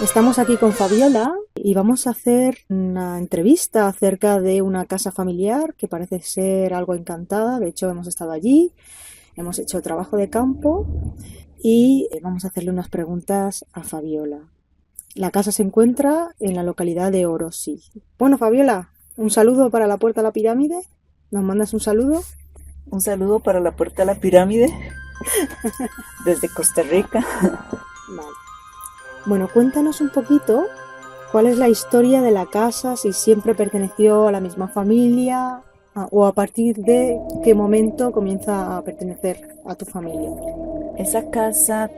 Estamos aquí con Fabiola y vamos a hacer una entrevista acerca de una casa familiar que parece ser algo encantada. De hecho, hemos estado allí, hemos hecho trabajo de campo y vamos a hacerle unas preguntas a Fabiola. La casa se encuentra en la localidad de Orosí. Bueno, Fabiola, un saludo para la Puerta a la Pirámide. ¿Nos mandas un saludo? Un saludo para la Puerta de la Pirámide desde Costa Rica. Vale. Bueno, cuéntanos un poquito cuál es la historia de la casa, si siempre perteneció a la misma familia o a partir de qué momento comienza a pertenecer a tu familia. Esa casa,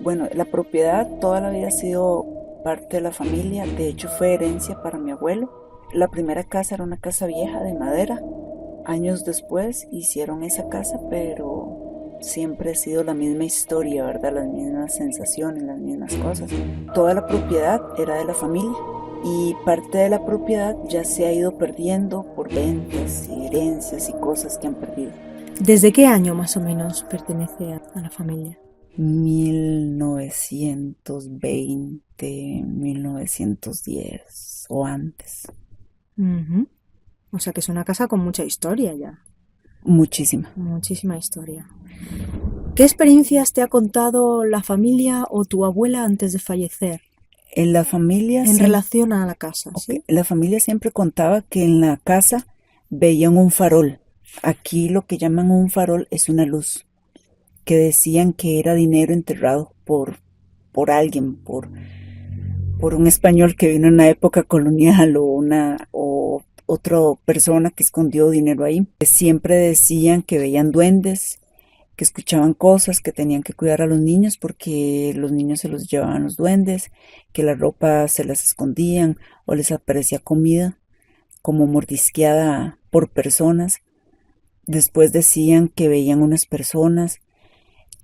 bueno, la propiedad toda la vida ha sido parte de la familia. De hecho, fue herencia para mi abuelo. La primera casa era una casa vieja de madera. Años después hicieron esa casa, pero siempre ha sido la misma historia, ¿verdad? Las mismas sensaciones, las mismas cosas. Toda la propiedad era de la familia y parte de la propiedad ya se ha ido perdiendo por ventas y herencias y cosas que han perdido. ¿Desde qué año más o menos pertenece a la familia? 1920, 1910 o antes. Ujú. O sea que es una casa con mucha historia ya, Muchísima. muchísima historia. ¿Qué experiencias te ha contado la familia o tu abuela antes de fallecer En la familia en siempre, relación a la casa, okay, sí? la familia siempre contaba que en la casa veían un farol. Aquí lo que llaman un farol es una luz, que decían que era dinero enterrado por alguien, por un español que vino en una época colonial o otra persona que escondió dinero ahí. Siempre decían que veían duendes, que escuchaban cosas, que tenían que cuidar a los niños porque los niños se los llevaban los duendes, que la ropa se las escondían o les aparecía comida como mordisqueada por personas. Después decían que veían unas personas,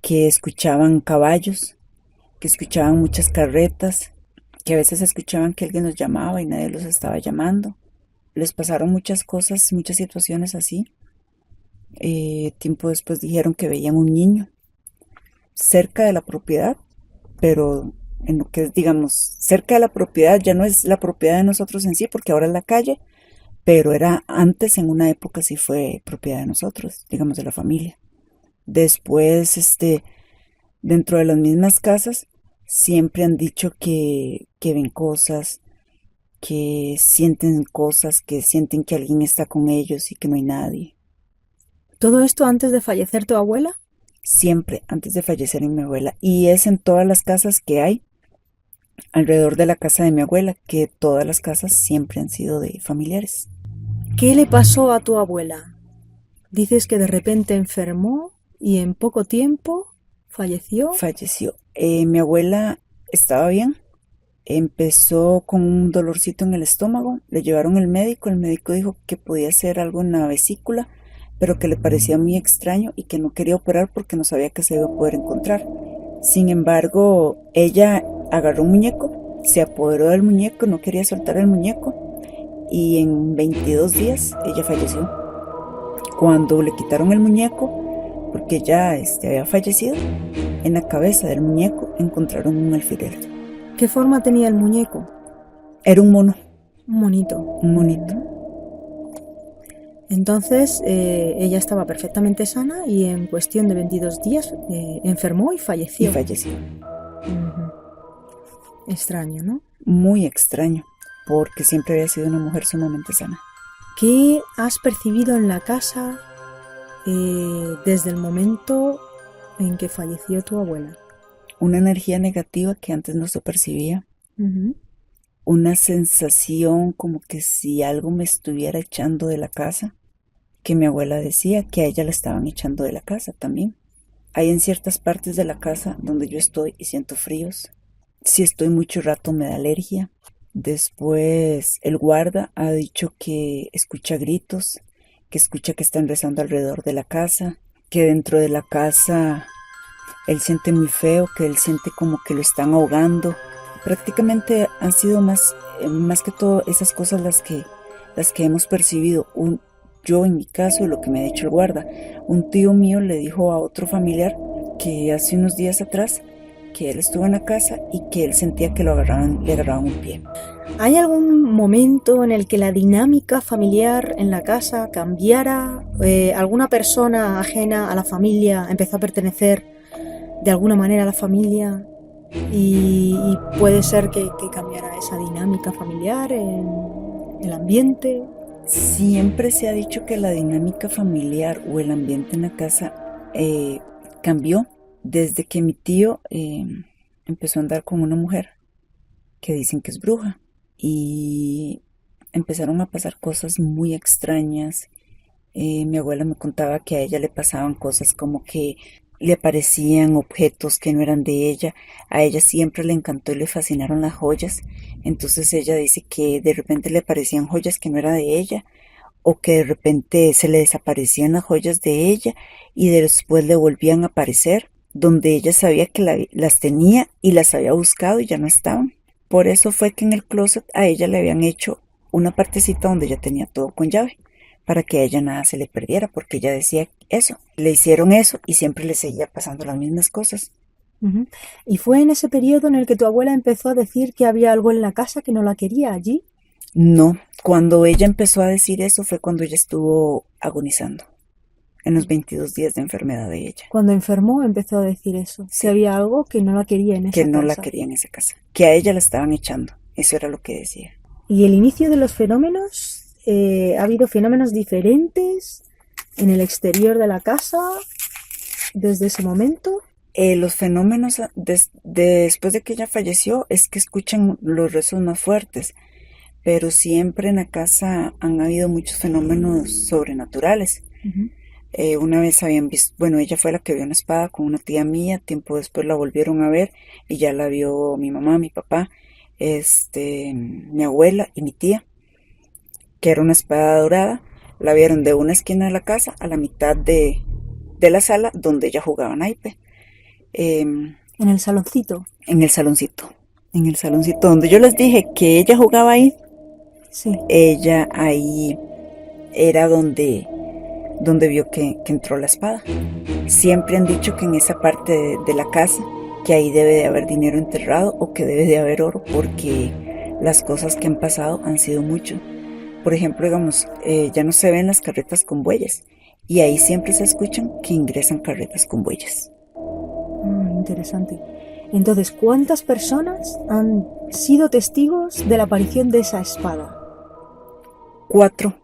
que escuchaban caballos, que escuchaban muchas carretas, que a veces escuchaban que alguien los llamaba y nadie los estaba llamando. Les pasaron muchas cosas, muchas situaciones así. Tiempo después dijeron que veían un niño cerca de la propiedad, pero en lo que es, digamos, cerca de la propiedad ya no es la propiedad de nosotros en sí, porque ahora es la calle, pero era antes, en una época sí fue propiedad de nosotros, digamos, de la familia. Después, dentro de las mismas casas, siempre han dicho que ven cosas, que sienten cosas, que sienten que alguien está con ellos y que no hay nadie. ¿Todo esto antes de fallecer tu abuela? Siempre, antes de fallecer mi abuela. Y es en todas las casas que hay alrededor de la casa de mi abuela, que todas las casas siempre han sido de familiares. ¿Qué le pasó a tu abuela? Dices que de repente enfermó y en poco tiempo falleció. Falleció. Mi abuela estaba bien, empezó con un dolorcito en el estómago, le llevaron al médico, el médico dijo que podía ser algo en la vesícula, pero que le parecía muy extraño y que no quería operar porque no sabía que se iba a poder encontrar. Sin embargo, ella agarró un muñeco, se apoderó del muñeco, no quería soltar el muñeco y en 22 días ella falleció. Cuando le quitaron el muñeco, porque ya había fallecido, en la cabeza del muñeco encontraron un alfiler. ¿Qué forma tenía el muñeco? Era un mono, Un monito. un monito. Entonces ella estaba perfectamente sana y en cuestión de 22 días enfermó y Y falleció. falleció. Ujú. Extraño, ¿no? Muy extraño, porque siempre había sido una mujer sumamente sana. ¿Qué has percibido en la casa desde el momento en que falleció tu abuela? Una energía negativa que antes no se percibía. Ujú. Una sensación como que si algo me estuviera echando de la casa, que mi abuela decía que a ella la estaban echando de la casa también. Hay en ciertas partes de la casa donde yo estoy y siento fríos. Si estoy mucho rato me da alergia. Después el guarda ha dicho que escucha gritos, que escucha que están rezando alrededor de la casa, que dentro de la casa él siente muy feo, que él siente como que lo están ahogando. Prácticamente han sido más que todo esas cosas las que hemos percibido. Yo en mi caso, lo que me ha dicho el guarda, un tío mío le dijo a otro familiar que hace unos días atrás que él estuvo en la casa y que él sentía que le agarraban un pie. ¿Hay algún momento en el que la dinámica familiar en la casa cambiara? ¿Alguna persona ajena a la familia empezó a pertenecer de alguna manera a la familia? Y puede ser que cambiara esa dinámica familiar en el ambiente. Siempre se ha dicho que la dinámica familiar o el ambiente en la casa cambió desde que mi tío empezó a andar con una mujer que dicen que es bruja, y empezaron a pasar cosas muy extrañas. Mi abuela me contaba que a ella le pasaban cosas como que le aparecían objetos que no eran de ella. A ella siempre le encantó y le fascinaron las joyas. Entonces ella dice que de repente le aparecían joyas que no eran de ella, o que de repente se le desaparecían las joyas de ella y después le volvían a aparecer, donde ella sabía que las tenía y las había buscado y ya no estaban. Por eso fue que en el closet a ella le habían hecho una partecita donde ella tenía todo con llave, para que a ella nada se le perdiera, porque ella decía eso. Le hicieron eso y siempre le seguía pasando las mismas cosas. Uh-huh. ¿Y fue en ese periodo en el que tu abuela empezó a decir que había algo en la casa que no la quería allí? No, cuando ella empezó a decir eso fue cuando ella estuvo agonizando, en los 22 días de enfermedad de ella. Cuando enfermó empezó a decir eso, Sí. que había algo que no la quería en esa casa. Que no la quería en esa casa, que a ella la estaban echando, eso era lo que decía. ¿Y el inicio de los fenómenos? ¿Ha habido fenómenos diferentes en el exterior de la casa desde ese momento? Los fenómenos después de que ella falleció es que escuchan los rezos más fuertes, pero siempre en la casa han habido muchos fenómenos sobrenaturales. Uh-huh. Una vez habían visto, bueno, ella fue la que vio una espada con una tía mía, tiempo después la volvieron a ver y ya la vio mi mamá, mi papá, mi abuela y mi tía, que era una espada dorada. La vieron de una esquina de la casa a la mitad de la sala donde ella jugaba naipe. ¿En el saloncito? En el saloncito donde yo les dije que ella jugaba ahí. Sí. Ella ahí era donde vio que entró la espada. Siempre han dicho que en esa parte de la casa, que ahí debe de haber dinero enterrado o que debe de haber oro, porque las cosas que han pasado han sido mucho. Por ejemplo, digamos, ya no se ven las carretas con bueyes, y ahí siempre se escuchan que ingresan carretas con bueyes. Interesante. Entonces, ¿cuántas personas han sido testigos de la aparición de esa espada? 4.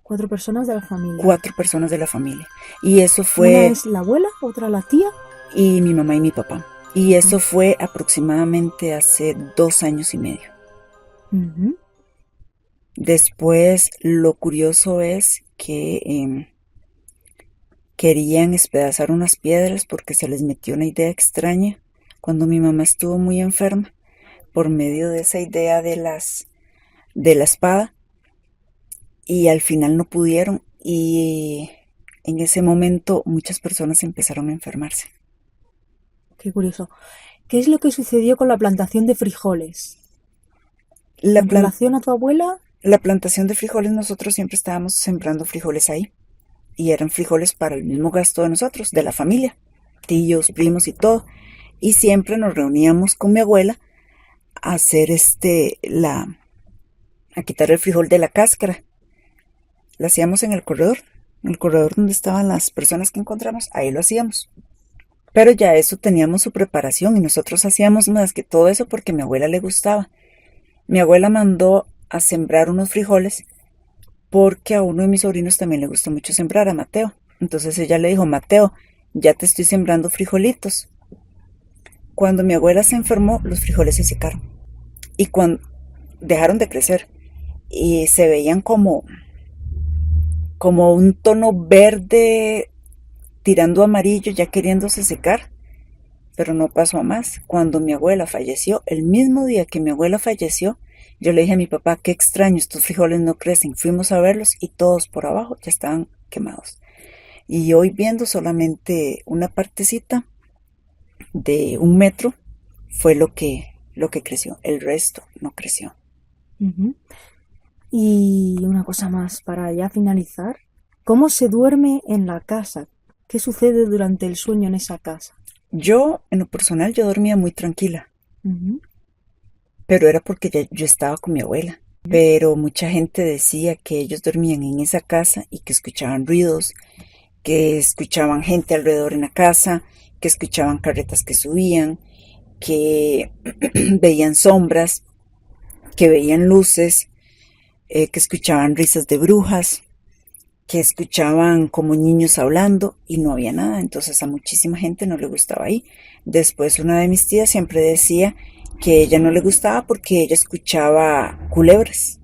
4 personas de la familia. 4 personas de la familia. Y eso fue... Una es la abuela, otra la tía. Y mi mamá y mi papá. Y eso fue aproximadamente hace 2 años y medio. Uh-huh. Después, lo curioso es que querían despedazar unas piedras porque se les metió una idea extraña cuando mi mamá estuvo muy enferma, por medio de esa idea de la espada, y al final no pudieron, y en ese momento muchas personas empezaron a enfermarse. Qué curioso. ¿Qué es lo que sucedió con la plantación de frijoles? ¿En relación a tu abuela? La plantación de frijoles, nosotros siempre estábamos sembrando frijoles ahí, y eran frijoles para el mismo gasto de nosotros, de la familia, tíos, primos y todo, y siempre nos reuníamos con mi abuela a hacer a quitar el frijol de la cáscara. Lo hacíamos en el corredor donde estaban las personas que encontramos, ahí lo hacíamos. Pero ya eso teníamos su preparación y nosotros hacíamos más que todo eso porque a mi abuela le gustaba. Mi abuela mandó a sembrar unos frijoles porque a uno de mis sobrinos también le gusta mucho sembrar, a Mateo. Entonces ella le dijo: Mateo, ya te estoy sembrando frijolitos. Cuando mi abuela se enfermó, los frijoles se secaron y cuando dejaron de crecer y se veían como un tono verde tirando amarillo, ya queriéndose secar, pero no pasó a más. Cuando mi abuela falleció, el mismo día que mi abuela falleció, yo le dije a mi papá: qué extraño, estos frijoles no crecen. Fuimos a verlos y todos por abajo ya estaban quemados. Y hoy, viendo solamente una partecita de 1 metro, fue lo que creció. El resto no creció. Uh-huh. Y una cosa más para ya finalizar. ¿Cómo se duerme en la casa? ¿Qué sucede durante el sueño en esa casa? Yo, en lo personal, yo dormía muy tranquila, Ujú. pero era porque yo estaba con mi abuela. Pero mucha gente decía que ellos dormían en esa casa y que escuchaban ruidos, que escuchaban gente alrededor en la casa, que escuchaban carretas que subían, que veían sombras, que veían luces, que escuchaban risas de brujas, que escuchaban como niños hablando y no había nada. Entonces a muchísima gente no le gustaba ahí. Después una de mis tías siempre decía que a ella no le gustaba porque ella escuchaba culebras.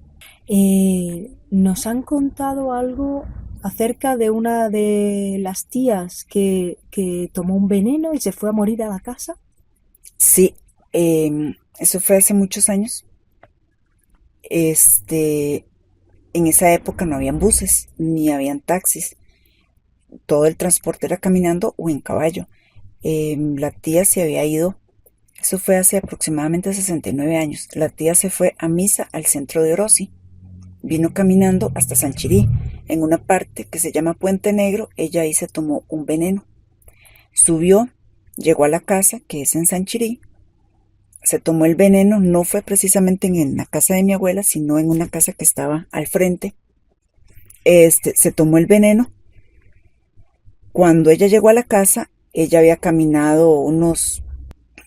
Nos han contado algo acerca de una de las tías que tomó un veneno y se fue a morir a la casa. Sí, eso fue hace muchos años. Este, en esa época no habían buses ni habían taxis. Todo el transporte era caminando o en caballo. La tía se había ido, eso fue hace aproximadamente 69 años. La tía se fue a misa al centro de Orosi. Vino caminando hasta Sanchirí. En una parte que se llama Puente Negro, ella ahí se tomó un veneno. Subió, llegó a la casa, que es en Sanchirí, se tomó el veneno, no fue precisamente en la casa de mi abuela, sino en una casa que estaba al frente. Se tomó el veneno. Cuando ella llegó a la casa, ella había caminado unos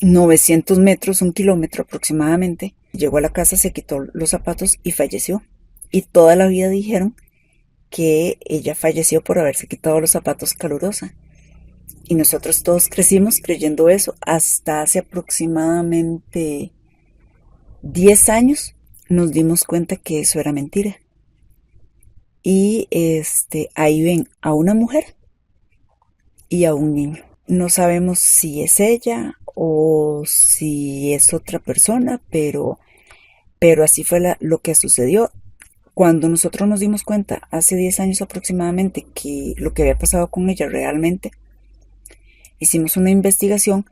900 metros, 1 kilómetro aproximadamente. Llegó a la casa, se quitó los zapatos y falleció. Y toda la vida dijeron que ella falleció por haberse quitado los zapatos calurosa. Y nosotros todos crecimos creyendo eso hasta hace aproximadamente 10 años nos dimos cuenta que eso era mentira. Y ahí ven a una mujer y a un niño. No sabemos si es ella o si es otra persona, pero así fue lo que sucedió. Cuando nosotros nos dimos cuenta, hace 10 años aproximadamente, que lo que había pasado con ella realmente, hicimos una investigación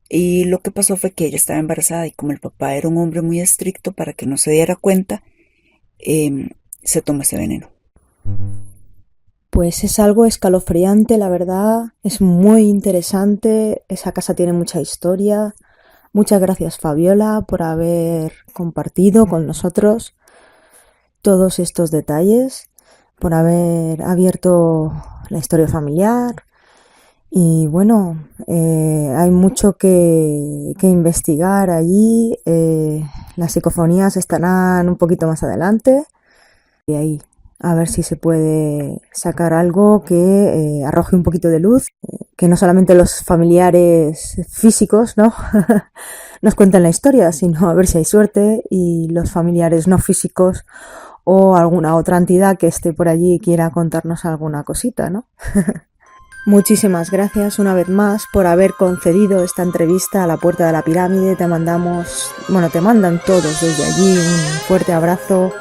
y lo que pasó fue que ella estaba embarazada y como el papá era un hombre muy estricto para que no se diera cuenta, se tomó ese veneno. Pues es algo escalofriante, la verdad. Es muy interesante. Esa casa tiene mucha historia. Muchas gracias, Fabiola, por haber compartido con nosotros todos estos detalles, por haber abierto la historia familiar. Y bueno, hay mucho que investigar allí. Las psicofonías estarán un poquito más adelante. Y ahí, a ver si se puede sacar algo que arroje un poquito de luz, que no solamente los familiares físicos, ¿no? nos cuenten la historia, sino a ver si hay suerte y los familiares no físicos o alguna otra entidad que esté por allí y quiera contarnos alguna cosita, ¿no? Muchísimas gracias una vez más por haber concedido esta entrevista a La Puerta de la Pirámide. Te mandan todos desde allí un fuerte abrazo